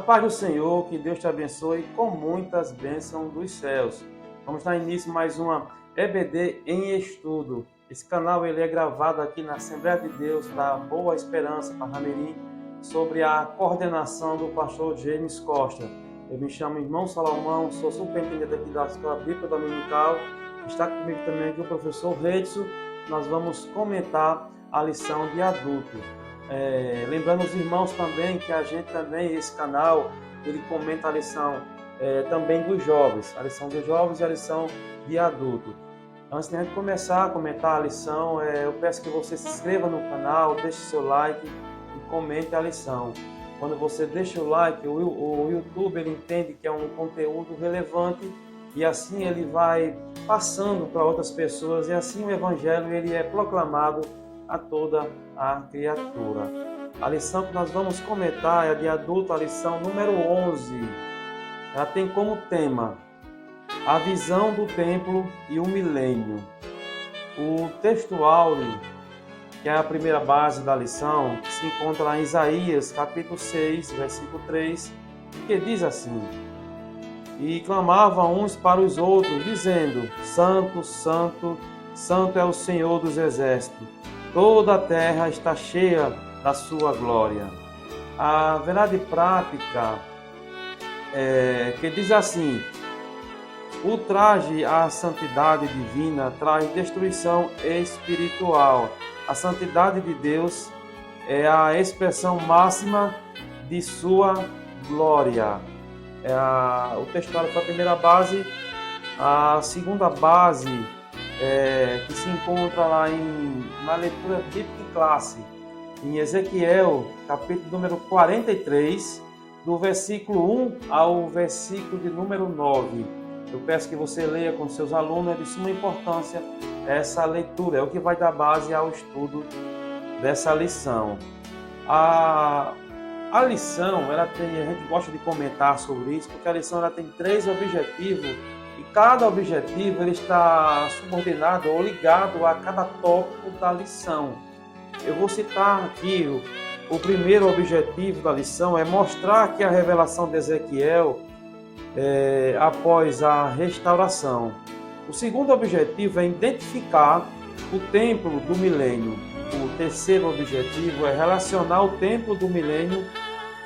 paz do Senhor, que Deus te abençoe com muitas bênçãos dos céus. Vamos dar início a mais uma EBD em estudo. Esse canal ele é gravado aqui na Assembleia de Deus da Boa Esperança, Parnamirim, sobre a coordenação do pastor James Costa. Eu me chamo Irmão Salomão, sou superintendente aqui da Escola Bíblica Dominical. Está comigo também aqui o professor Redson. Nós vamos comentar a lição de adulto. Lembrando os irmãos também que a gente também, esse canal, ele comenta a lição também dos jovens, a lição dos jovens e a lição de adulto. Antes de a gente começar a comentar a lição, eu peço que você se inscreva no canal, deixe seu like e comente a lição. Quando você deixa o like, o YouTube ele entende que é um conteúdo relevante e assim ele vai passando para outras pessoas e assim o evangelho ele é proclamado a toda a criatura. A lição que nós vamos comentar é a de adulto, a lição número 11. Ela tem como tema a visão do templo e o milênio. O texto áureo, que é a primeira base da lição, que se encontra lá em Isaías, capítulo 6, versículo 3, que diz assim: E clamavam uns para os outros, dizendo: Santo, Santo, Santo é o Senhor dos exércitos. Toda a terra está cheia da sua glória. A verdade prática que diz assim: o traje à santidade divina traz destruição espiritual. A santidade de Deus é a expressão máxima de sua glória. O textuário foi a primeira base. A segunda base que se encontra lá na leitura bíblica de classe, em Ezequiel, capítulo número 43, do versículo 1 ao versículo de número 9. Eu peço que você leia com seus alunos, é de suma importância essa leitura, é o que vai dar base ao estudo dessa lição. A lição, a gente gosta de comentar sobre isso, porque a lição ela tem 3 objetivos, e cada objetivo ele está subordinado ou ligado a cada tópico da lição. Eu vou citar aqui o primeiro objetivo da lição, é mostrar que a revelação de Ezequiel após a restauração. O segundo objetivo é identificar o templo do milênio. O terceiro objetivo é relacionar o templo do milênio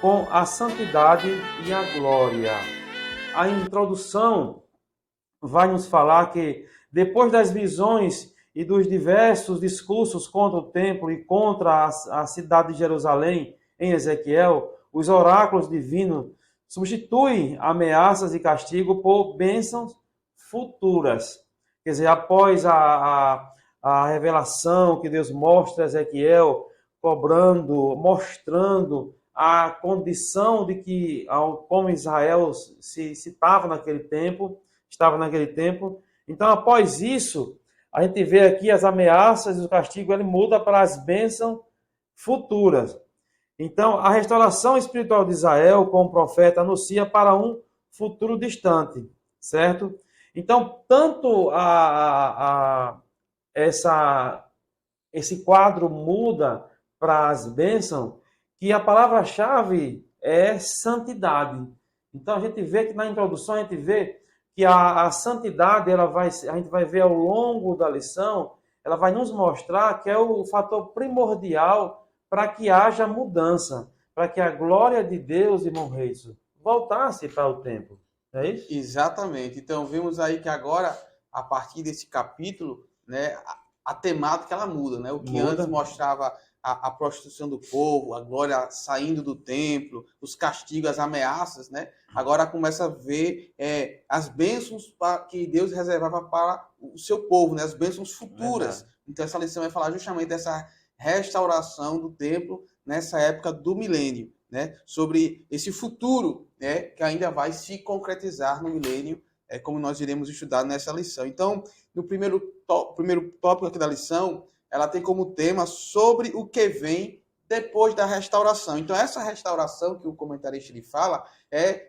com a santidade e a glória. A introdução vai nos falar que, depois das visões e dos diversos discursos contra o templo e contra a cidade de Jerusalém em Ezequiel, os oráculos divinos substituem ameaças e castigo por bênçãos futuras. Quer dizer, após a revelação que Deus mostra a Ezequiel, mostrando a condição de que, como Israel se estava naquele tempo. Então, após isso, a gente vê aqui as ameaças e o castigo, ele muda para as bênçãos futuras. Então, a restauração espiritual de Israel, como profeta, anuncia para um futuro distante, certo? Então, tanto esse quadro muda para as bênçãos, que a palavra-chave é santidade. Então, a gente vê que na introdução, a gente vê que a santidade, a gente vai ver ao longo da lição, ela vai nos mostrar que é o fator primordial para que haja mudança, para que a glória de Deus, irmão Reis, voltasse para o templo. É isso? Exatamente. Então, vemos aí que agora, a partir desse capítulo, né, a temática ela muda, né? O que antes mostrava a prostituição do povo, a glória saindo do templo, os castigos, as ameaças, né? Agora começa a ver as bênçãos que Deus reservava para o seu povo, né? As bênçãos futuras. Verdade. Então essa lição vai falar justamente dessa restauração do templo nessa época do milênio, né? Sobre esse futuro, né? Que ainda vai se concretizar no milênio, como nós iremos estudar nessa lição. Então, no primeiro tópico aqui da lição, ela tem como tema sobre o que vem depois da restauração. Então, essa restauração que o comentarista ele fala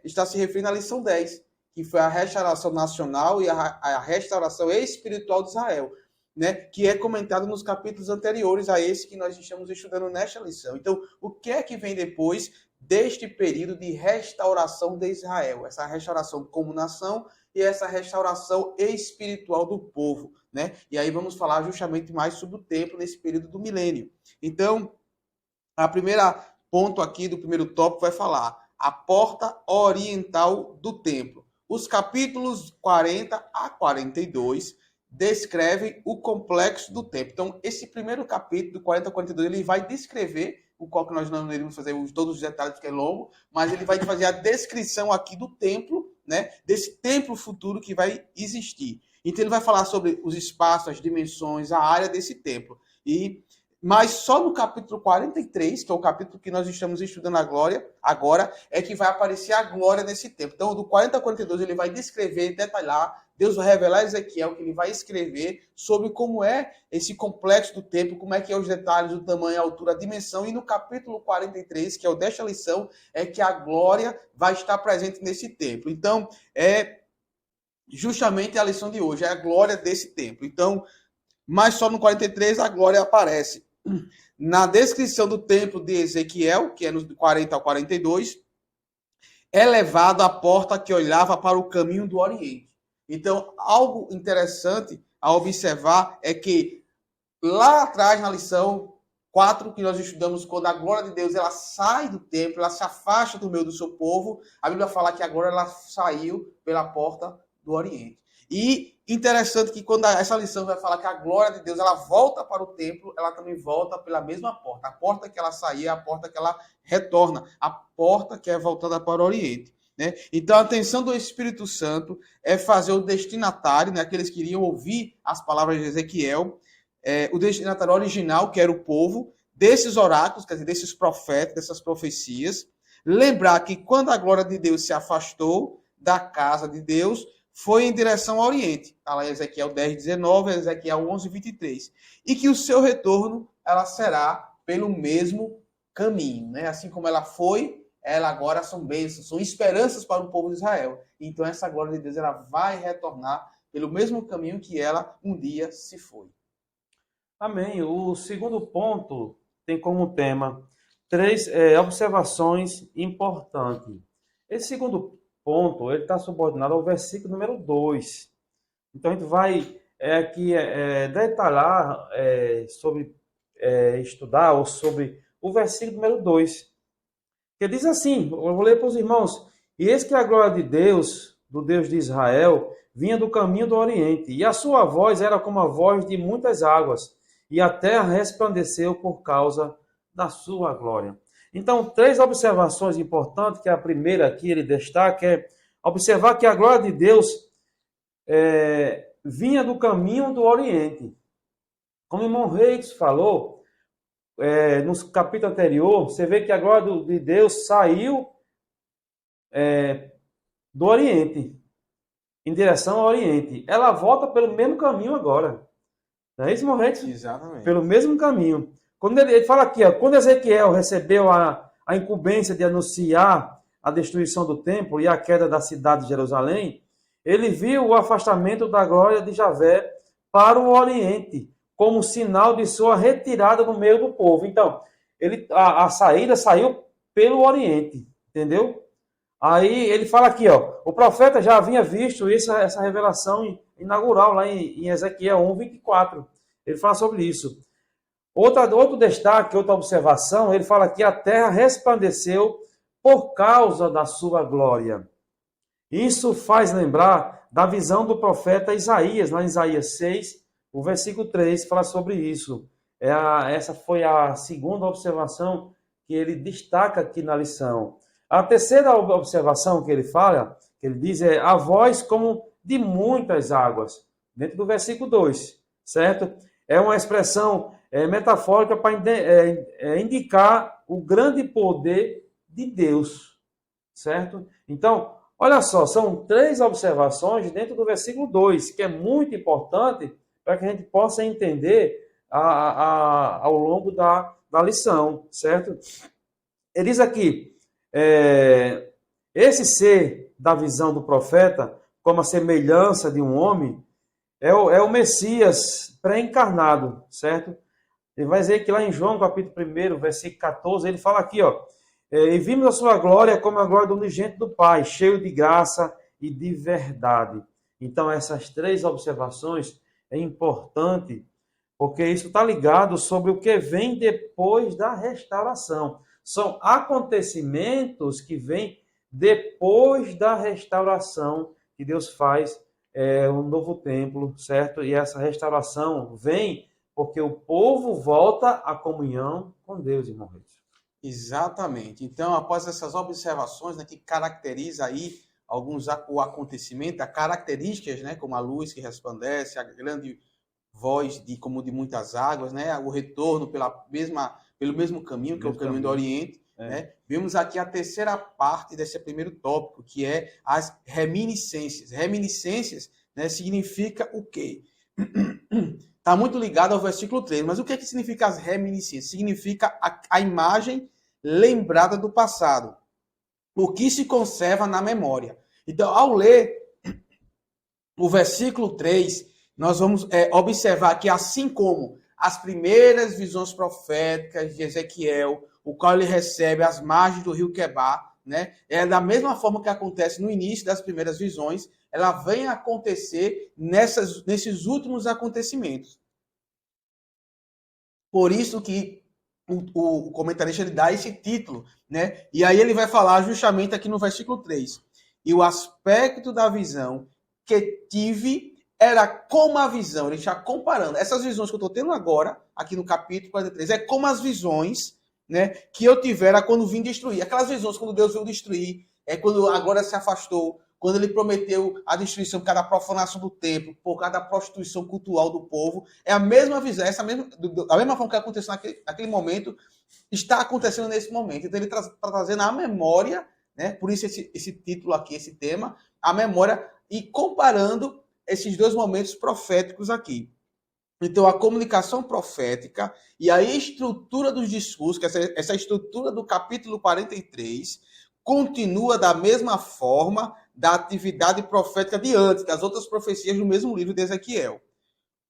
está se referindo à lição 10, que foi a restauração nacional e a restauração espiritual de Israel, né? Que é comentado nos capítulos anteriores a esse que nós estamos estudando nesta lição. Então, o que é que vem depois deste período de restauração de Israel. Essa restauração como nação e essa restauração espiritual do povo, né? E aí vamos falar justamente mais sobre o templo nesse período do milênio. Então, a primeira ponto aqui do primeiro tópico vai falar a porta oriental do templo. Os capítulos 40 a 42 descrevem o complexo do templo. Então, esse primeiro capítulo, do 40 a 42, ele vai descrever, o qual que nós não iremos fazer todos os detalhes, porque é longo, mas ele vai fazer a descrição aqui do templo, né, desse templo futuro que vai existir. Então, ele vai falar sobre os espaços, as dimensões, a área desse templo. Mas só no capítulo 43, que é o capítulo que nós estamos estudando agora, é que vai aparecer a glória nesse templo. Então, do 40 a 42, ele vai descrever, detalhar, Deus vai revelar a Ezequiel que ele vai escrever sobre como é esse complexo do templo, como é que é os detalhes, o tamanho, a altura, a dimensão. E no capítulo 43, que é o desta lição, é que a glória vai estar presente nesse templo. Então, é justamente a lição de hoje, é a glória desse templo. Então, mas só no 43 a glória aparece. Na descrição do templo de Ezequiel, que é no 40 ao 42, é levado a porta que olhava para o caminho do Oriente. Então, algo interessante a observar é que lá atrás, na lição 4, que nós estudamos, quando a glória de Deus ela sai do templo, ela se afasta do meio do seu povo, a Bíblia fala que a glória ela saiu pela porta do Oriente. E interessante que quando essa lição vai falar que a glória de Deus ela volta para o templo, ela também volta pela mesma porta. A porta que ela saía, a porta que ela retorna, a porta que é voltada para o Oriente. Né? Então a intenção do Espírito Santo é fazer o destinatário, né, aqueles que iriam ouvir as palavras de Ezequiel, o destinatário original, que era o povo, desses oráculos, quer dizer, desses profetas, dessas profecias, lembrar que quando a glória de Deus se afastou da casa de Deus, foi em direção ao Oriente. Está lá em Ezequiel 10, 19, Ezequiel 11, 23. E que o seu retorno, ela será pelo mesmo caminho. Né? Assim como ela foi, ela agora são bênçãos, são esperanças para o povo de Israel. Então essa glória de Deus ela vai retornar pelo mesmo caminho que ela um dia se foi. Amém. O segundo ponto tem como tema 3 observações importantes. Esse segundo ponto, ele está subordinado ao versículo número 2. Então, a gente vai aqui detalhar sobre estudar ou sobre o versículo número 2. Que diz assim, eu vou ler para os irmãos: e eis que a glória de Deus, do Deus de Israel, vinha do caminho do Oriente, e a sua voz era como a voz de muitas águas, e a terra resplandeceu por causa da sua glória. Então, 3 observações importantes, que a primeira aqui ele destaca é observar que a glória de Deus vinha do caminho do Oriente. Como o irmão Reis falou, no capítulo anterior, você vê que a glória de Deus saiu do Oriente, em direção ao Oriente. Ela volta pelo mesmo caminho agora. Não é isso, irmão Reis? Exatamente. Pelo mesmo caminho. Quando ele fala aqui, quando Ezequiel recebeu a incumbência de anunciar a destruição do templo e a queda da cidade de Jerusalém, ele viu o afastamento da glória de Javé para o Oriente, como sinal de sua retirada no meio do povo. Então, a saída saiu pelo Oriente, entendeu? Aí ele fala aqui, o profeta já havia visto essa revelação inaugural lá em Ezequiel 1:24. Ele fala sobre isso. Outro destaque, outra observação, ele fala que a terra resplandeceu por causa da sua glória. Isso faz lembrar da visão do profeta Isaías, lá em Isaías 6, o versículo 3, fala sobre isso. Essa foi a segunda observação que ele destaca aqui na lição. A terceira observação que ele fala, que ele diz, é a voz como de muitas águas, dentro do versículo 2, certo? É uma expressão metafórica para indicar o grande poder de Deus, certo? Então, olha só, são 3 observações dentro do versículo 2, que é muito importante para que a gente possa entender ao longo da lição, certo? Ele diz aqui, esse ser da visão do profeta, como a semelhança de um homem, é o Messias pré-encarnado, certo? Ele vai dizer que lá em João, capítulo 1, versículo 14, ele fala aqui, E vimos a sua glória como a glória do unigênito do Pai, cheio de graça e de verdade. Então, essas três observações é importante, porque isso está ligado sobre o que vem depois da restauração. São acontecimentos que vêm depois da restauração que Deus faz um novo templo, certo? E essa restauração vem porque o povo volta à comunhão com Deus, irmão. Exatamente. Então, após essas observações, né, que caracteriza aí o acontecimento, as características, né, como a luz que resplandece, a grande voz como de muitas águas, né, o retorno pelo mesmo caminho, que é o caminho do Oriente, né? Vemos aqui a terceira parte desse primeiro tópico, que é as reminiscências. Reminiscências, né, significa o quê? Está muito ligado ao versículo 3. Mas o que significa as reminiscências? Significa a imagem lembrada do passado. O que se conserva na memória. Então, ao ler o versículo 3, nós vamos observar que, assim como as primeiras visões proféticas de Ezequiel, o qual ele recebe às margens do rio Quebar, né, é da mesma forma que acontece no início das primeiras visões, ela vem a acontecer nesses últimos acontecimentos. Por isso que o comentarista ele dá esse título, né? E aí ele vai falar justamente aqui no versículo 3. E o aspecto da visão que tive era como a visão, ele está comparando. Essas visões que eu estou tendo agora, aqui no capítulo 43, é como as visões, né, que eu tivera quando vim destruir. Aquelas visões quando Deus veio destruir, quando agora se afastou, quando ele prometeu a destruição por causa da profanação do templo, por causa da prostituição cultural do povo. É a mesma visão, a mesma forma que aconteceu naquele momento, está acontecendo nesse momento. Então ele está trazendo a memória, né? Por isso esse título aqui, esse tema, a memória, e comparando esses dois momentos proféticos aqui. Então, a comunicação profética e a estrutura dos discursos, que essa estrutura do capítulo 43, continua da mesma forma da atividade profética de antes, das outras profecias do mesmo livro de Ezequiel.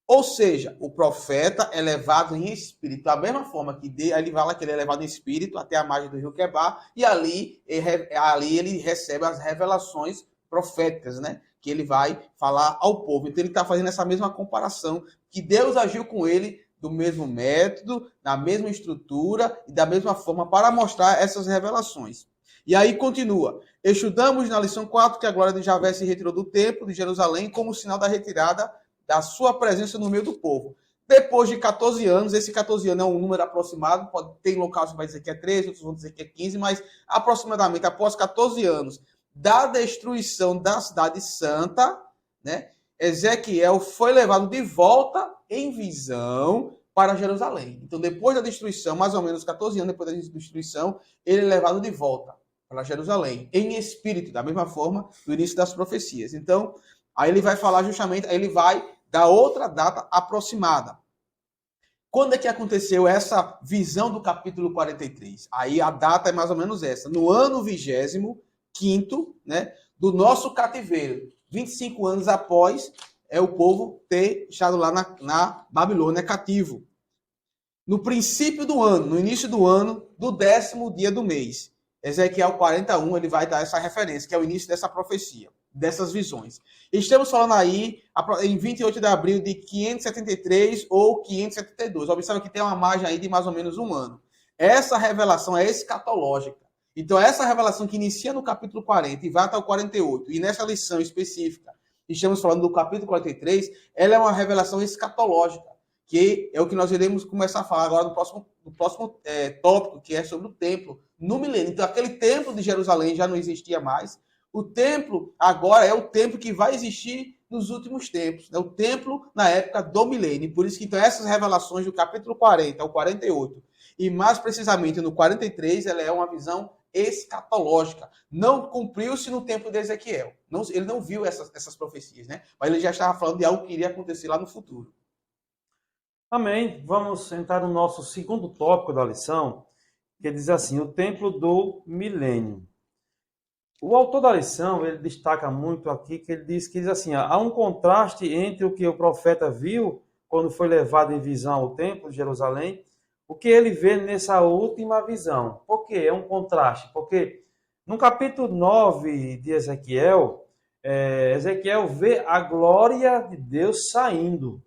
Ou seja, o profeta é levado em espírito, da mesma forma que ele fala que ele é levado em espírito até a margem do rio Quebar, e ali ele recebe as revelações proféticas, né? Que ele vai falar ao povo. Então ele está fazendo essa mesma comparação, que Deus agiu com ele do mesmo método, na mesma estrutura e da mesma forma para mostrar essas revelações. E aí continua. Estudamos na lição 4 que a glória de Javé se retirou do templo de Jerusalém como sinal da retirada da sua presença no meio do povo. Depois de 14 anos, esse 14 anos é um número aproximado, ter locais que vai dizer que é 13, outros vão dizer que é 15, mas aproximadamente após 14 anos da destruição da cidade santa, né, Ezequiel foi levado de volta em visão para Jerusalém. Então, depois da destruição, mais ou menos 14 anos depois da destruição, ele é levado de volta para Jerusalém, em espírito, da mesma forma do início das profecias. Então, aí ele vai falar justamente, aí ele vai dar outra data aproximada. Quando é que aconteceu essa visão do capítulo 43? Aí a data é mais ou menos essa. No ano 25º, né, do nosso cativeiro. 25 anos após o povo ter estado lá na Babilônia cativo. No princípio do ano, no início do ano, do 10º dia do mês. Ezequiel 41, ele vai dar essa referência, que é o início dessa profecia, dessas visões. Estamos falando aí em 28 de abril de 573 ou 572. Observa que tem uma margem aí de mais ou menos um ano. Essa revelação é escatológica. Então, essa revelação que inicia no capítulo 40 e vai até o 48, e nessa lição específica, estamos falando do capítulo 43, ela é uma revelação escatológica, que é o que nós iremos começar a falar agora no próximo tópico, que é sobre o templo no milênio. Então, aquele templo de Jerusalém já não existia mais. O templo agora é o templo que vai existir nos últimos tempos. Né? O templo na época do milênio. Por isso que então, essas revelações do capítulo 40 ao 48, e mais precisamente no 43, ela é uma visão escatológica. Não cumpriu-se no tempo de Ezequiel. Ele não viu essas profecias, né? Mas ele já estava falando de algo que iria acontecer lá no futuro. Amém. Vamos entrar no nosso segundo tópico da lição, que diz assim, o templo do milênio. O autor da lição, ele destaca muito aqui, que ele diz assim, há um contraste entre o que o profeta viu quando foi levado em visão ao templo de Jerusalém, o que ele vê nessa última visão. Por quê? É um contraste. Porque no capítulo 9 de Ezequiel, Ezequiel vê a glória de Deus saindo.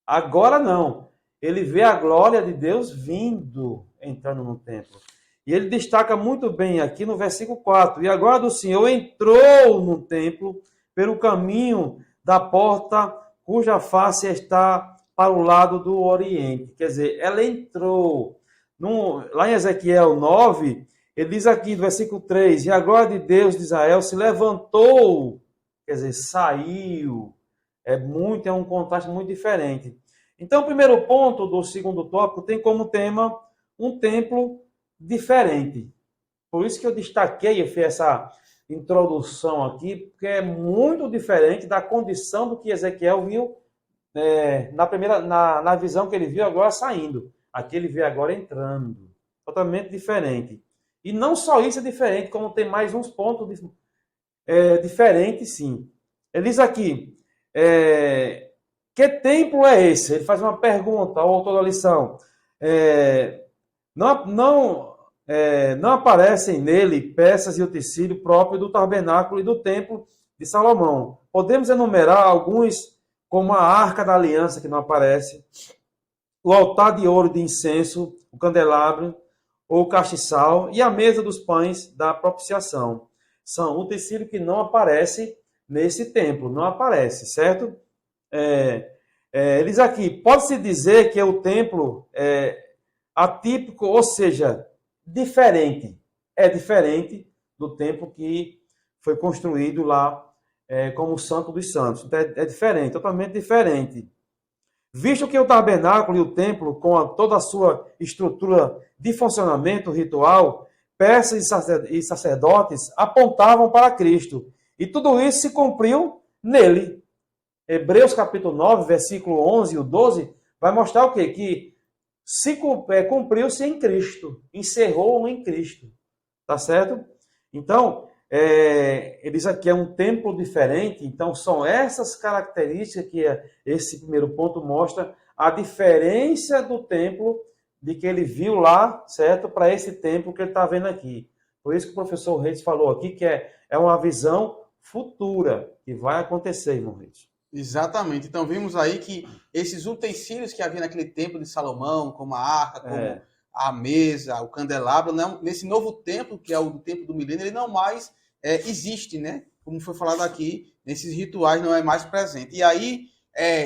Agora não. Ele vê a glória de Deus vindo, entrando no templo. E ele destaca muito bem aqui no versículo 4. E a glória do Senhor entrou no templo pelo caminho da porta cuja face está para o lado do oriente. Quer dizer, ela entrou. Lá em Ezequiel 9, ele diz aqui, no versículo 3, e a glória de Deus de Israel se levantou, quer dizer, saiu. É um contraste muito diferente. Então, o primeiro ponto do segundo tópico tem como tema um templo diferente. Por isso que eu destaquei e fiz essa introdução aqui, porque é muito diferente da condição do que Ezequiel viu na visão que ele viu agora saindo. Aqui ele vê agora entrando. Totalmente diferente. E não só isso é diferente, como tem mais uns pontos diferentes, sim. Ele diz aqui, que templo é esse? Ele faz uma pergunta ao autor da lição. Não aparecem nele peças e utensílio próprio do tabernáculo e do templo de Salomão. Podemos enumerar alguns, como a arca da aliança, que não aparece, o altar de ouro de incenso, o candelabro, ou o castiçal, e a mesa dos pães da propiciação. São utensílios que não aparecem nesse templo, não aparece, certo? Eles aqui, pode-se dizer que o templo é atípico, ou seja, diferente. É diferente do templo que foi construído lá como o Santo dos Santos. Então, é diferente, totalmente diferente. Visto que o tabernáculo e o templo, com toda a sua estrutura de funcionamento ritual, peças e sacerdotes apontavam para Cristo. E tudo isso se cumpriu nele. Hebreus capítulo 9, versículo 11 e o 12, vai mostrar o quê? Que cumpriu-se em Cristo, encerrou em Cristo, tá certo? Então, ele diz aqui é um templo diferente, então são essas características que esse primeiro ponto mostra a diferença do templo de que ele viu lá, certo? Para esse templo que ele está vendo aqui. Por isso que o professor Reis falou aqui que é uma visão futura que vai acontecer, irmão Reis. Exatamente. Então vimos aí que esses utensílios que havia naquele templo de Salomão, como a arca, como a mesa, o candelabro, né? Nesse novo templo, que é o templo do milênio, ele não mais existe, né? Como foi falado aqui, nesses rituais não é mais presente. E aí,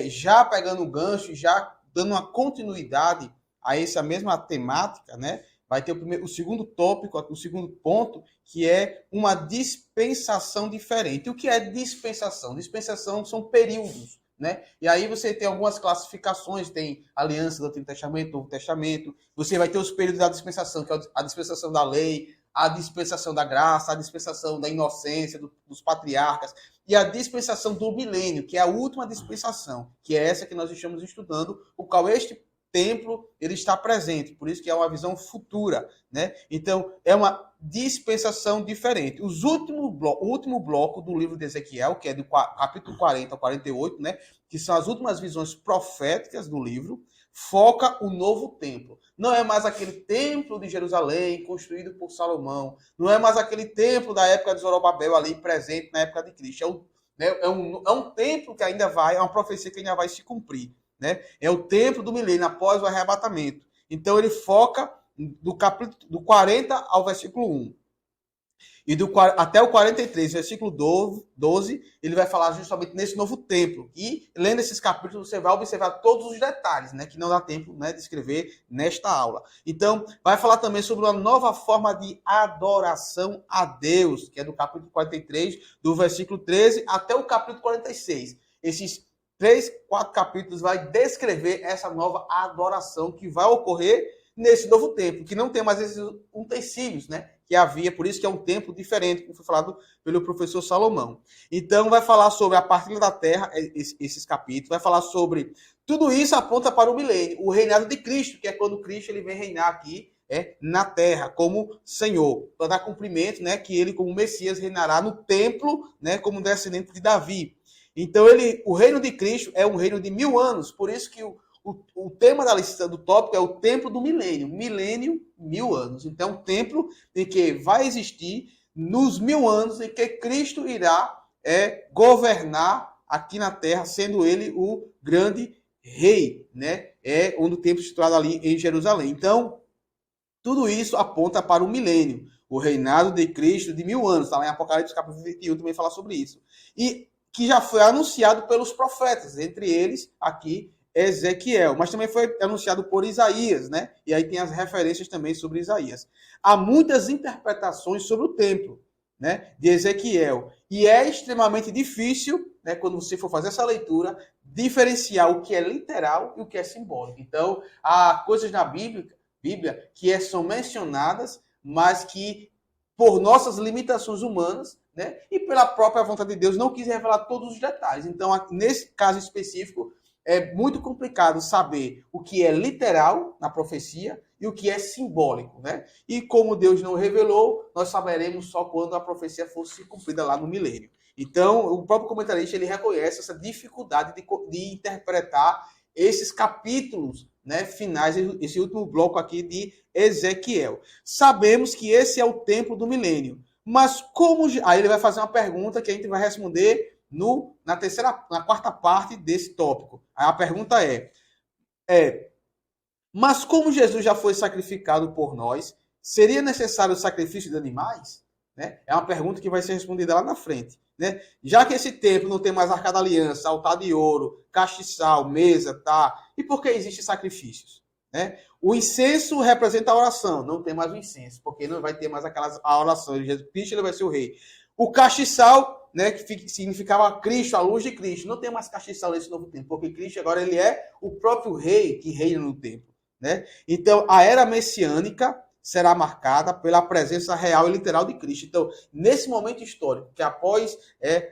já pegando o gancho, já dando uma continuidade a essa mesma temática, né? Vai ter o segundo tópico, o segundo ponto, que é uma dispensação diferente. O que é dispensação? Dispensação são períodos, né? E aí você tem algumas classificações, tem aliança do Antigo Testamento, Novo Testamento, você vai ter os períodos da dispensação, que é a dispensação da lei, a dispensação da graça, a dispensação da inocência dos patriarcas, e a dispensação do milênio, que é a última dispensação, que é essa que nós estamos estudando, o qual este templo ele está presente, por isso que é uma visão futura, né? Então, é uma dispensação diferente. O último bloco do livro de Ezequiel, que é do capítulo 40 ao 48, né? Que são as últimas visões proféticas do livro, foca o novo templo. Não é mais aquele templo de Jerusalém construído por Salomão, não é mais aquele templo da época de Zorobabel ali presente na época de Cristo. É um templo que ainda é uma profecia que ainda vai se cumprir. Né? É o templo do milênio, após o arrebatamento. Então ele foca do capítulo do 40 ao versículo 1. E até o 43, versículo 12, ele vai falar justamente nesse novo templo. E lendo esses capítulos, você vai observar todos os detalhes, né, que não dá tempo, né, de escrever nesta aula. Então, vai falar também sobre uma nova forma de adoração a Deus, que é do capítulo 43, do versículo 13 até o capítulo 46. Esses 3-4 capítulos vai descrever essa nova adoração que vai ocorrer nesse novo templo, que não tem mais esses utensílios, né? Que havia, por isso que é um templo diferente, como foi falado pelo professor Salomão. Então, vai falar sobre a partilha da terra, esses capítulos, vai falar sobre tudo isso aponta para o milênio, o reinado de Cristo, que é quando Cristo ele vem reinar aqui na terra, como Senhor, para dar cumprimento, né? Que ele, como Messias, reinará no templo, né? Como descendente de Davi. Então, o reino de Cristo é um reino de 1000 anos. Por isso que o o tema da lista do tópico é o templo do milênio. Milênio, 1000 anos. Então, um templo em que vai existir nos 1000 anos em que Cristo irá governar aqui na terra, sendo ele o grande rei, né? É onde o templo é situado ali em Jerusalém. Então, tudo isso aponta para o milênio, o reinado de Cristo de 1000 anos. Está lá em Apocalipse capítulo 21 também fala sobre isso. E que já foi anunciado pelos profetas, entre eles aqui Ezequiel, mas também foi anunciado por Isaías, né? E aí tem as referências também sobre Isaías. Há muitas interpretações sobre o templo, né, de Ezequiel, e é extremamente difícil, né, quando você for fazer essa leitura, diferenciar o que é literal e o que é simbólico. Então, há coisas na Bíblia que são mencionadas, mas que por nossas limitações humanas, né, e pela própria vontade de Deus, não quis revelar todos os detalhes. Então, nesse caso específico, é muito complicado saber o que é literal na profecia e o que é simbólico, né? E como Deus não revelou, nós saberemos só quando a profecia fosse cumprida lá no milênio. Então, o próprio comentarista ele reconhece essa dificuldade de interpretar esses capítulos, né, finais, esse último bloco aqui de Ezequiel. Sabemos que esse é o templo do milênio, mas como... Aí ele vai fazer uma pergunta que a gente vai responder na quarta parte desse tópico. Aí a pergunta mas como Jesus já foi sacrificado por nós, seria necessário o sacrifício de animais? Né? É uma pergunta que vai ser respondida lá na frente. Né? Já que esse templo não tem mais arca da aliança, altar de ouro, castiçal, mesa, tá? E por que existem sacrifícios? Né? O incenso representa a oração, não tem mais o incenso, porque não vai ter mais a oração. Jesus Cristo ele vai ser o rei. O castiçal, né, que significava Cristo, a luz de Cristo, não tem mais castiçal nesse novo tempo, porque Cristo agora ele é o próprio rei que reina no templo. Né? Então, a era messiânica será marcada pela presença real e literal de Cristo. Então, nesse momento histórico, que após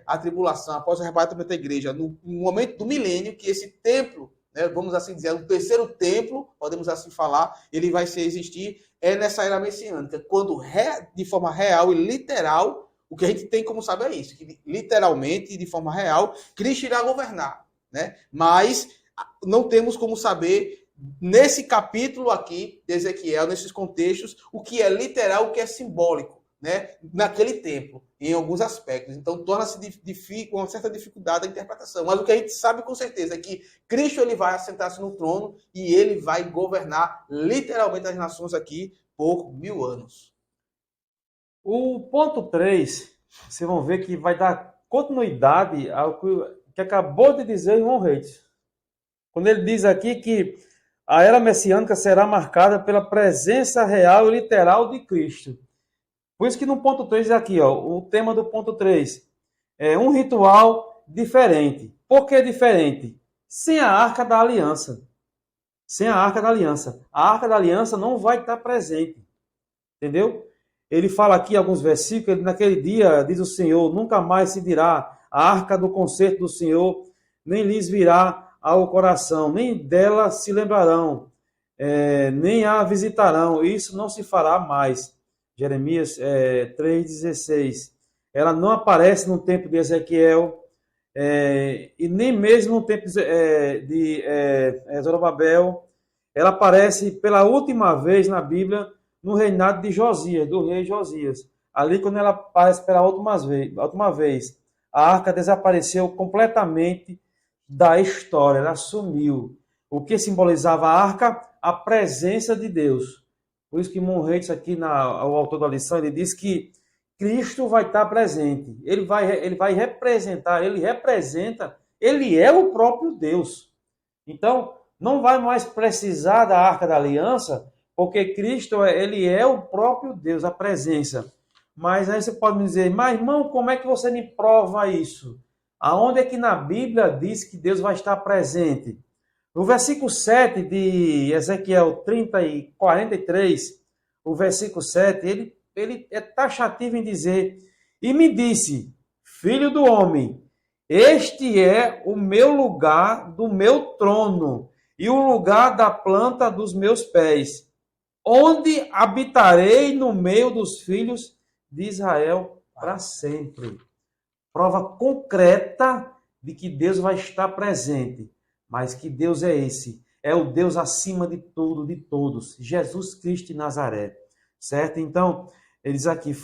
a tribulação, após o arrebatamento da igreja, no momento do milênio, que esse templo, né, vamos assim dizer, o terceiro templo, podemos assim falar, ele vai existir, nessa era messiânica, quando de forma real e literal, o que a gente tem como saber é isso, que literalmente e de forma real, Cristo irá governar. Né? Mas não temos como saber nesse capítulo aqui de Ezequiel, nesses contextos, o que é literal, o que é simbólico, né? Naquele tempo, em alguns aspectos. Então, torna-se uma certa dificuldade a interpretação. Mas o que a gente sabe com certeza é que Cristo ele vai assentar-se no trono e ele vai governar literalmente as nações aqui por 1000 anos. O ponto 3, vocês vão ver que vai dar continuidade ao que acabou de dizer o irmão Reis. Quando ele diz aqui que a era messiânica será marcada pela presença real e literal de Cristo. Por isso que no ponto 3 aqui, ó, o tema do ponto 3 é um ritual diferente. Por que diferente? Sem a Arca da Aliança. Sem a Arca da Aliança. A Arca da Aliança não vai estar presente. Entendeu? Ele fala aqui alguns versículos, naquele dia, diz o Senhor, nunca mais se dirá a Arca do concerto do Senhor, nem lhes virá ao coração, nem dela se lembrarão, nem a visitarão, isso não se fará mais. Jeremias 3,16. Ela não aparece no tempo de Ezequiel, e nem mesmo no tempo de Zorobabel. Ela aparece pela última vez na Bíblia no reinado de Josias, do rei Josias. Ali, quando ela aparece pela última vez, a arca desapareceu completamente da história, ela sumiu. O que simbolizava a arca? A presença de Deus. Por isso que Monreitz aqui, o autor da lição, ele diz que Cristo vai estar presente. Ele vai representar, ele representa, ele é o próprio Deus. Então, não vai mais precisar da Arca da Aliança, porque Cristo, ele é o próprio Deus, a presença. Mas aí você pode me dizer, mas irmão, como é que você me prova isso? Aonde é que na Bíblia diz que Deus vai estar presente? No versículo 7 de Ezequiel 30 e 43, o versículo 7, ele é taxativo em dizer, e me disse, filho do homem, este é o meu lugar do meu trono e o lugar da planta dos meus pés, onde habitarei no meio dos filhos de Israel para sempre. Prova concreta de que Deus vai estar presente. Mas que Deus é esse? é o Deus acima de tudo, de todos, Jesus Cristo de Nazaré, certo? Então, ele diz aqui,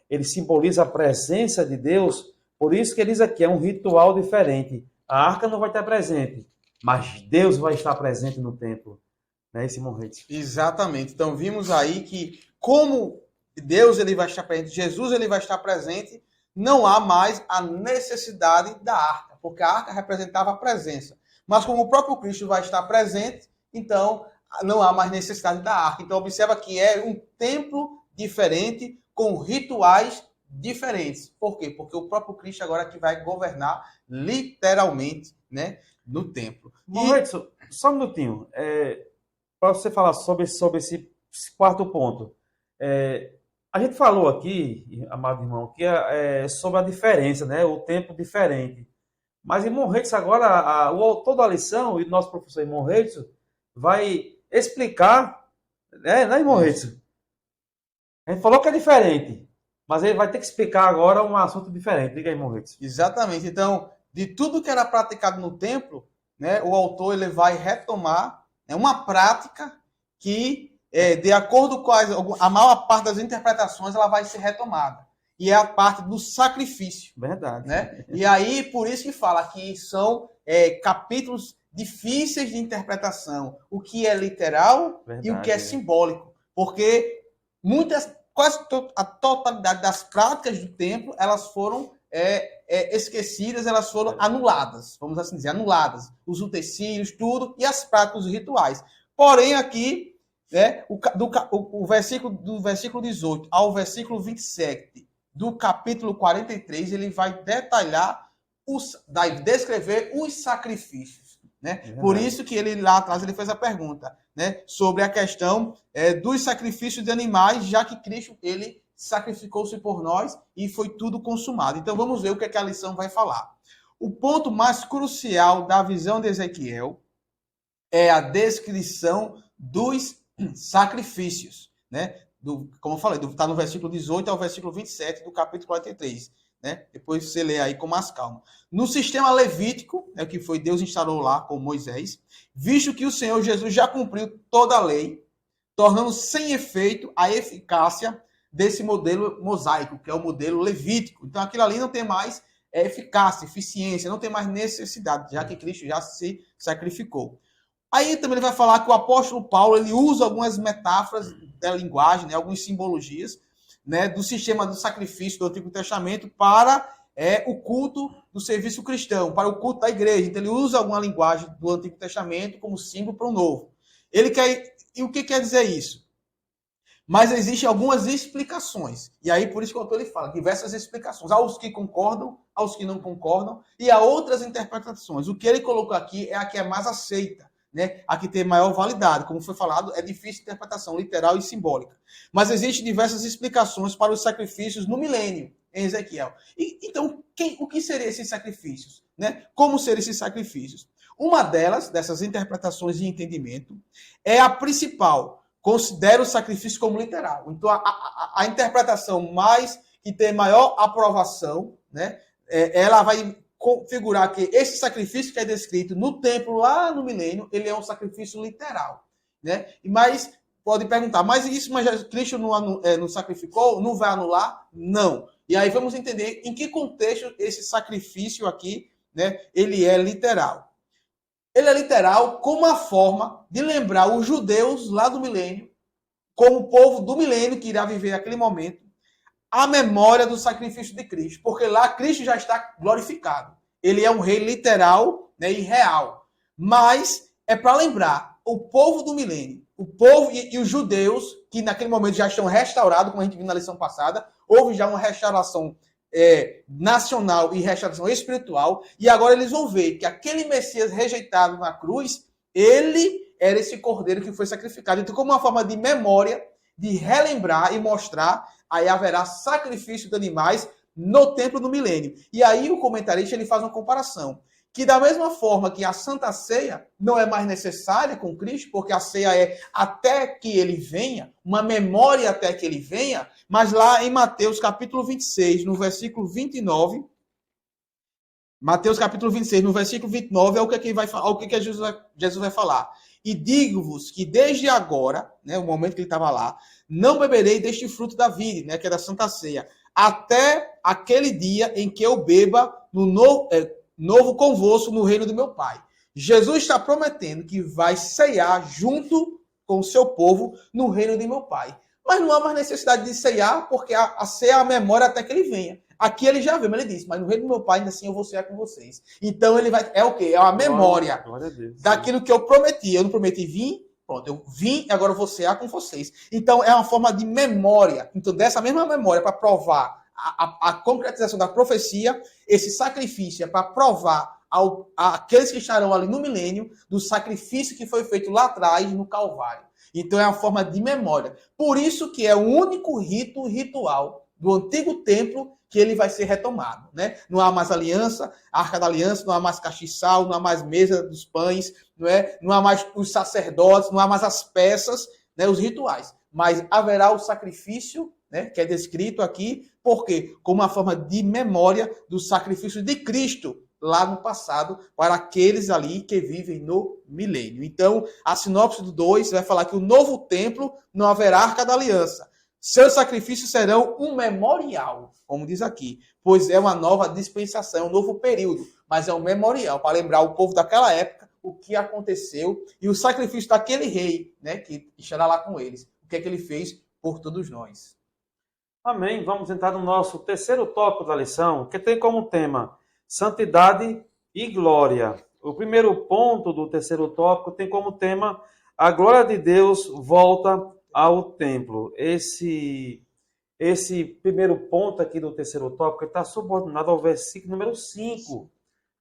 ele simboliza a presença de Deus, por isso que ele diz aqui, é um ritual diferente. A arca não vai estar presente, mas Deus vai estar presente no templo. Né, Simão Reis? Exatamente. Então, vimos aí que como Deus ele vai estar presente, Jesus ele vai estar presente, não há mais a necessidade da arca, porque a arca representava a presença. Mas como o próprio Cristo vai estar presente, então não há mais necessidade da arca. Então, observa que é um templo diferente, com rituais diferentes. Por quê? Porque o próprio Cristo agora que vai governar literalmente, né, no templo. Só um minutinho. Para você falar sobre esse quarto ponto. A gente falou aqui, amado irmão, que sobre a diferença, né? O tempo diferente. Mas irmão Reitz, agora, o autor da lição, e o nosso professor irmão Reitz, vai explicar, né, irmão Reitz? A gente falou que é diferente, mas ele vai ter que explicar agora um assunto diferente. Diga aí, irmão Reitz. Exatamente. Então, de tudo que era praticado no templo, né, o autor ele vai retomar, né, uma prática que, de acordo com a maior parte das interpretações, ela vai ser retomada. E é a parte do sacrifício. Verdade. Né? E aí, por isso que fala que são capítulos difíceis de interpretação. O que é literal e o que é simbólico. Porque quase a totalidade das práticas do templo, elas foram esquecidas, elas foram anuladas, vamos assim dizer, anuladas. Os utensílios, tudo, e as práticas, os rituais. Porém, aqui, né, do versículo 18 ao versículo 27 do capítulo 43, ele vai detalhar, vai descrever os sacrifícios. Né? Por isso que ele lá atrás ele fez a pergunta, né, sobre a questão dos sacrifícios de animais, já que Cristo ele sacrificou-se por nós e foi tudo consumado. Então vamos ver o que a lição vai falar. O ponto mais crucial da visão de Ezequiel é a descrição dos sacrifícios, né? Como eu falei, está no versículo 18 ao versículo 27 do capítulo 43. Né? Depois você lê aí com mais calma. No sistema levítico, né, que foi Deus instalou lá com Moisés, visto que o Senhor Jesus já cumpriu toda a lei, tornando sem efeito a eficácia desse modelo mosaico, que é o modelo levítico. Então aquilo ali não tem mais eficácia, eficiência, não tem mais necessidade, já que Cristo já se sacrificou. Aí também ele vai falar que o apóstolo Paulo ele usa algumas metáforas da linguagem, né, algumas simbologias, né, do sistema do sacrifício do Antigo Testamento para o culto do serviço cristão, para o culto da igreja. Então ele usa alguma linguagem do Antigo Testamento como símbolo para o Novo. E o que quer dizer isso? Mas existem algumas explicações. E aí, por isso que o autor ele fala, diversas explicações. Há os que concordam, há os que não concordam, e há outras interpretações. O que ele colocou aqui é a que é mais aceita, né? A que tem maior validade. Como foi falado, é difícil de interpretação literal e simbólica. Mas existem diversas explicações para os sacrifícios no milênio, em Ezequiel. Então, o que seriam esses sacrifícios? Né? Como seriam esses sacrifícios? Uma dessas interpretações de entendimento, é a principal. Considera o sacrifício como literal. Então, a interpretação que tem maior aprovação, né, ela vai configurar que esse sacrifício que é descrito no templo, lá no milênio, ele é um sacrifício literal. Né? Mas pode perguntar, mas Cristo não sacrificou? Não vai anular? Não. E aí vamos entender em que contexto esse sacrifício aqui, né, ele é literal. Ele é literal como uma forma de lembrar os judeus lá do milênio, como o povo do milênio que irá viver naquele momento, a memória do sacrifício de Cristo. Porque lá Cristo já está glorificado. Ele é um rei literal, né, e real. Mas é para lembrar o povo do milênio, o povo e os judeus, que naquele momento já estão restaurados, como a gente viu na lição passada, houve já uma restauração nacional e restauração espiritual, e agora eles vão ver que aquele Messias rejeitado na cruz, ele era esse cordeiro que foi sacrificado. Então, como uma forma de memória, de relembrar e mostrar, aí haverá sacrifício de animais no templo do milênio. E aí o comentarista ele faz uma comparação, que da mesma forma que a Santa Ceia não é mais necessária com Cristo, porque a ceia é até que ele venha, uma memória até que ele venha, mas lá em Mateus capítulo 26, no versículo 29, Mateus capítulo 26, no versículo 29, é o que vai falar, o que Jesus vai falar. E digo-vos que desde agora, né, o momento que ele estava lá, não beberei deste fruto da vide, né, que é da Santa Ceia, até aquele dia em que eu beba no novo convosco no reino do meu Pai. Jesus está prometendo que vai ceiar junto com o seu povo no reino de meu Pai. Mas não há mais necessidade de ceiar, porque a ceia é a memória até que ele venha. Aqui ele já veio, mas ele disse, mas no reino do meu Pai ainda assim eu vou cear com vocês. Então ele vai, é o quê? É uma memória Glória a Deus, daquilo que eu prometi. Eu não prometi vir, pronto, eu vim e agora eu vou cear com vocês. Então é uma forma de memória. Então dessa mesma memória, para provar a concretização da profecia, esse sacrifício é para provar àqueles que estarão ali no milênio do sacrifício que foi feito lá atrás no Calvário. Então é uma forma de memória. Por isso que é o único ritual do antigo templo que ele vai ser retomado, né? Não há mais aliança, arca da aliança, não há mais castiçal, não há mais mesa dos pães, não há mais os sacerdotes, não há mais as peças, né? Os rituais. Mas haverá o sacrifício, né? Que é descrito aqui, porque como uma forma de memória do sacrifício de Cristo lá no passado, para aqueles ali que vivem no milênio. Então, a sinopse do 2 vai falar que o novo templo não haverá arca da aliança. Seus sacrifícios serão um memorial, como diz aqui, pois é uma nova dispensação, um novo período, mas é um memorial para lembrar o povo daquela época o que aconteceu e o sacrifício daquele rei, né, que estará lá com eles, o que é que ele fez por todos nós. Amém. Vamos entrar no nosso terceiro tópico da lição, que tem como tema santidade e glória. O primeiro ponto do terceiro tópico tem como tema a glória de Deus volta ao templo. Esse primeiro ponto aqui do terceiro tópico está subordinado ao versículo número 5.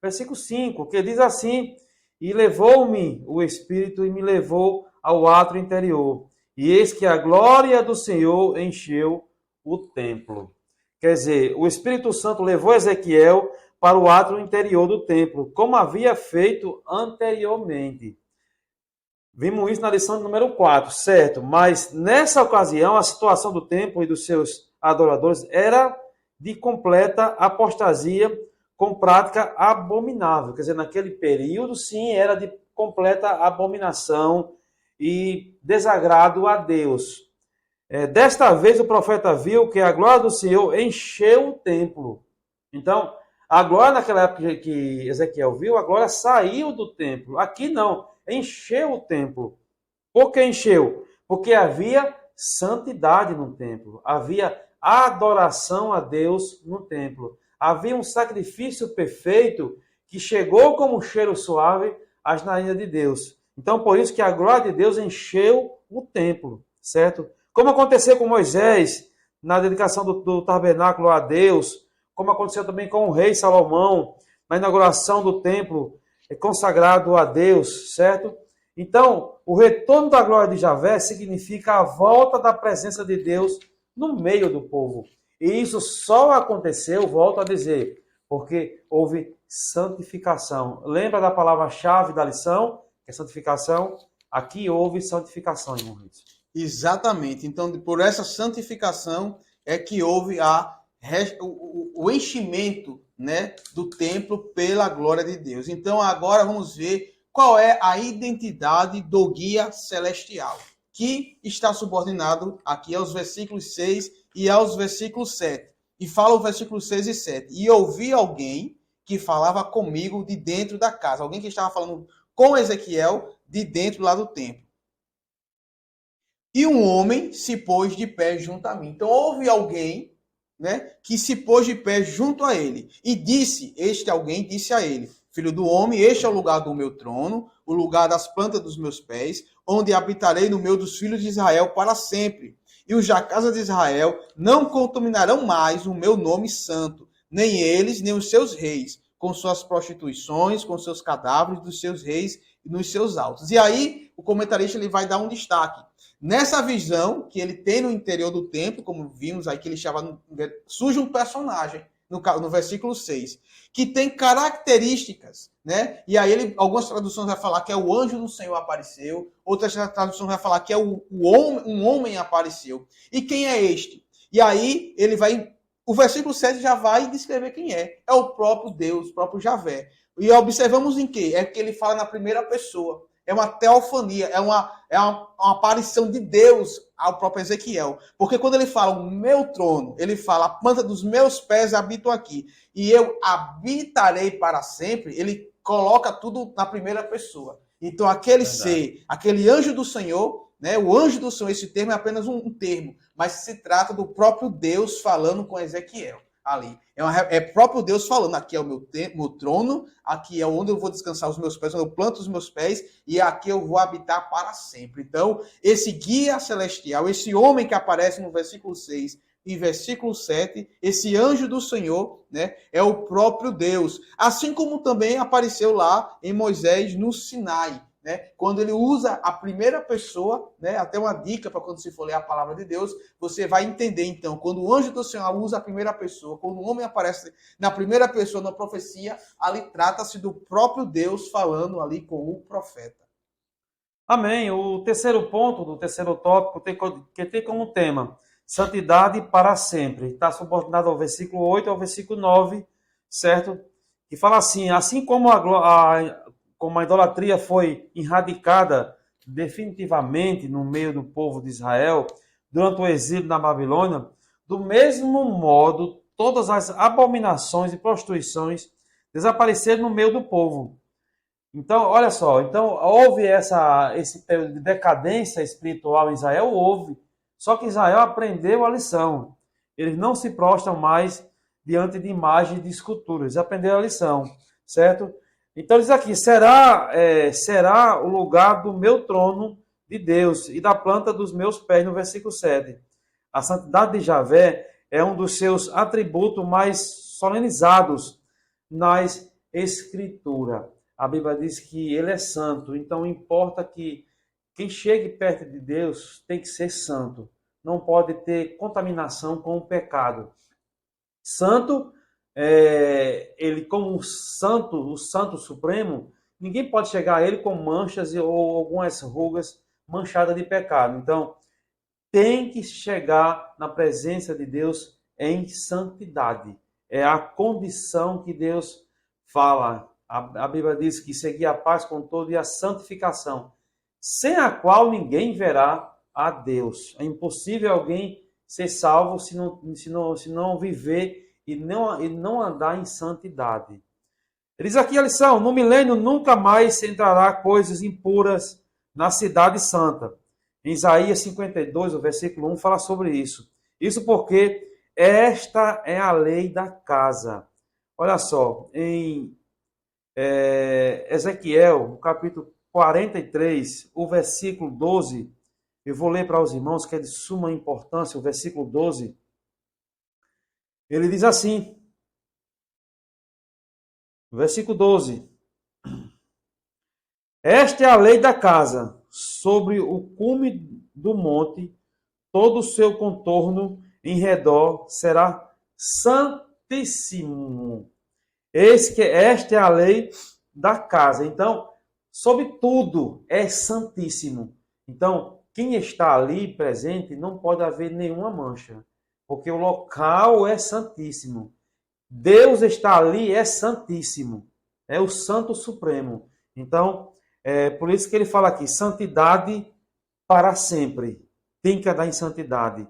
Versículo 5, que diz assim: e levou-me o Espírito e me levou ao átrio interior. E eis que a glória do Senhor encheu o templo. Quer dizer, o Espírito Santo levou Ezequiel para o átrio interior do templo, como havia feito anteriormente. Vimos isso na lição número 4, certo? Mas nessa ocasião, a situação do templo e dos seus adoradores era de completa apostasia com prática abominável. Quer dizer, naquele período, sim, era de completa abominação e desagrado a Deus. Desta vez, o profeta viu que a glória do Senhor encheu o templo. Então, a glória naquela época que Ezequiel viu, a glória saiu do templo. Aqui não, encheu o templo. Por que encheu? Porque havia santidade no templo. Havia adoração a Deus no templo. Havia um sacrifício perfeito que chegou como um cheiro suave às narinas de Deus. Então, por isso que a glória de Deus encheu o templo, certo? Como aconteceu com Moisés na dedicação do tabernáculo a Deus, como aconteceu também com o rei Salomão, na inauguração do templo consagrado a Deus, certo? Então, o retorno da glória de Javé significa a volta da presença de Deus no meio do povo. E isso só aconteceu, volto a dizer, porque houve santificação. Lembra da palavra-chave da lição? Que é santificação? Aqui houve santificação, irmão Luiz. Exatamente. Então, por essa santificação é que houve o enchimento, né, do templo pela glória de Deus. Então, agora vamos ver qual é a identidade do guia celestial, que está subordinado aqui aos versículos 6 e aos versículos 7. E fala o versículo 6 e 7. E ouvi alguém que falava comigo de dentro da casa. Alguém que estava falando com Ezequiel de dentro lá do templo. E um homem se pôs de pé junto a mim. Então, houve alguém, né, que se pôs de pé junto a ele. E disse, este alguém disse a ele: Filho do homem, este é o lugar do meu trono, o lugar das plantas dos meus pés, onde habitarei no meio dos filhos de Israel para sempre. E os da casa de Israel não contaminarão mais o meu nome santo, nem eles, nem os seus reis, com suas prostituições, com seus cadáveres dos seus reis e nos seus altos. E aí, o comentarista ele vai dar um destaque. Nessa visão que ele tem no interior do templo, como vimos aí, que ele estava, surge um personagem, no versículo 6, que tem características, né? E aí algumas traduções vai falar que é o anjo do Senhor apareceu, outras traduções vai falar que é um homem apareceu. E quem é este? E aí ele vai o versículo 7 já vai descrever quem é. É o próprio Deus, o próprio Javé. E observamos em quê? É que ele fala na primeira pessoa. É uma teofania, é uma aparição de Deus ao próprio Ezequiel. Porque quando ele fala o meu trono, ele fala a planta dos meus pés habitam aqui. E eu habitarei para sempre, ele coloca tudo na primeira pessoa. Então aquele ser, aquele anjo do Senhor, né, o anjo do Senhor, esse termo é apenas um termo, mas se trata do próprio Deus falando com Ezequiel ali. É próprio Deus falando, aqui é o meu trono, aqui é onde eu vou descansar os meus pés, onde eu planto os meus pés, e aqui eu vou habitar para sempre. Então, esse guia celestial, esse homem que aparece no versículo 6 e versículo 7, esse anjo do Senhor, né, é o próprio Deus. Assim como também apareceu lá em Moisés no Sinai. Né? Quando ele usa a primeira pessoa, né? Até uma dica para quando se for ler a palavra de Deus, você vai entender então, quando o anjo do Senhor usa a primeira pessoa, quando o homem aparece na primeira pessoa na profecia, ali trata-se do próprio Deus falando ali com o profeta. Amém. O terceiro ponto do terceiro tópico que tem como tema santidade para sempre. Está subordinado ao versículo 8 ao versículo 9, certo? Que fala assim como a idolatria foi erradicada definitivamente no meio do povo de Israel durante o exílio na Babilônia, do mesmo modo, todas as abominações e prostituições desapareceram no meio do povo. Então, olha só, houve esse período de decadência espiritual em Israel, houve. Só que Israel aprendeu a lição. Eles não se prostram mais diante de imagens de esculturas. Eles aprenderam a lição, certo? Então diz aqui, será o lugar do meu trono de Deus e da planta dos meus pés, no versículo 7. A santidade de Javé é um dos seus atributos mais solenizados nas Escrituras. A Bíblia diz que ele é santo, então importa que quem chegue perto de Deus tem que ser santo. Não pode ter contaminação com o pecado. Santo, ele como o santo supremo, ninguém pode chegar a ele com manchas ou algumas rugas manchadas de pecado. Então, tem que chegar na presença de Deus em santidade. É a condição que Deus fala. A Bíblia diz que seguir a paz com todo e a santificação, sem a qual ninguém verá a Deus. É impossível alguém ser salvo se não viver e não andar em santidade. Ele diz aqui a lição: no milênio nunca mais entrará coisas impuras na cidade santa. Em Isaías 52, o versículo 1, fala sobre isso. Isso porque esta é a lei da casa. Olha só, em Ezequiel, no capítulo 43, o versículo 12, eu vou ler para os irmãos que é de suma importância, o versículo 12. Ele diz assim, versículo 12: esta é a lei da casa, sobre o cume do monte, todo o seu contorno em redor será santíssimo. Esta é a lei da casa. Então, sobre tudo é santíssimo. Então, quem está ali presente não pode haver nenhuma mancha, porque o local é santíssimo. Deus está ali, é santíssimo. É o Santo Supremo. Então, é por isso que ele fala aqui, santidade para sempre. Tem que andar em santidade.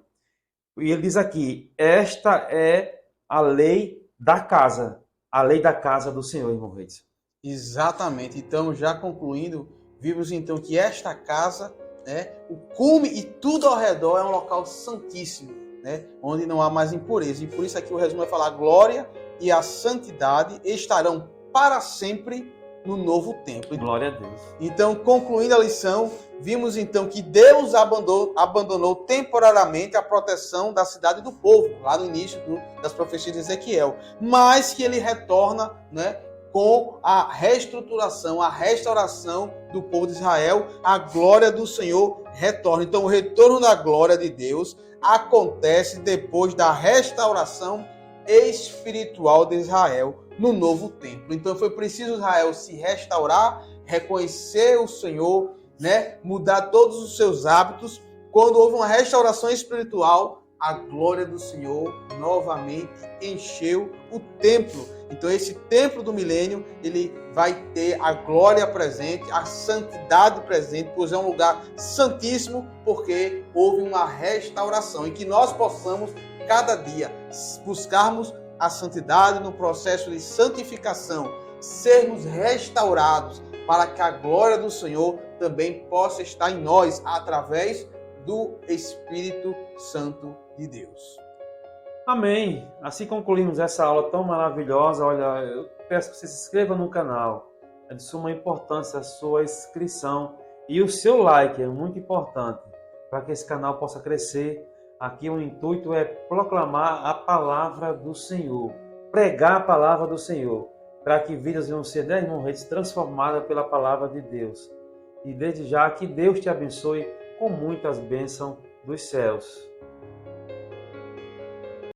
E ele diz aqui, esta é a lei da casa. A lei da casa do Senhor, irmão Reis. Exatamente. Então, já concluindo, vimos então que esta casa, né, o cume e tudo ao redor é um local santíssimo, né, onde não há mais impureza. E por isso aqui o resumo vai falar: a glória e a santidade estarão para sempre no novo templo. Glória a Deus. Então, concluindo a lição, vimos então que Deus abandonou temporariamente a proteção da cidade do povo, lá no início das profecias de Ezequiel, mas que ele retorna, né, com a reestruturação, a restauração do povo de Israel. A glória do Senhor retorna. Então, o retorno da glória de Deus acontece depois da restauração espiritual de Israel no novo templo. Então foi preciso Israel se restaurar, reconhecer o Senhor, né? Mudar todos os seus hábitos. Quando houve uma restauração espiritual, a glória do Senhor novamente encheu o templo. Então esse templo do milênio, ele vai ter a glória presente, a santidade presente, pois é um lugar santíssimo, porque houve uma restauração. E que nós possamos, cada dia, buscarmos a santidade no processo de santificação, sermos restaurados, para que a glória do Senhor também possa estar em nós, através do Espírito Santo de Deus. Amém. Assim concluímos essa aula tão maravilhosa. Olha, eu peço que você se inscreva no canal. É de suma importância a sua inscrição e o seu like é muito importante para que esse canal possa crescer. Aqui o intuito é proclamar a palavra do Senhor, pregar a palavra do Senhor, para que vidas venham ser, né, irmão, transformadas pela palavra de Deus. E desde já que Deus te abençoe com muitas bênçãos dos céus.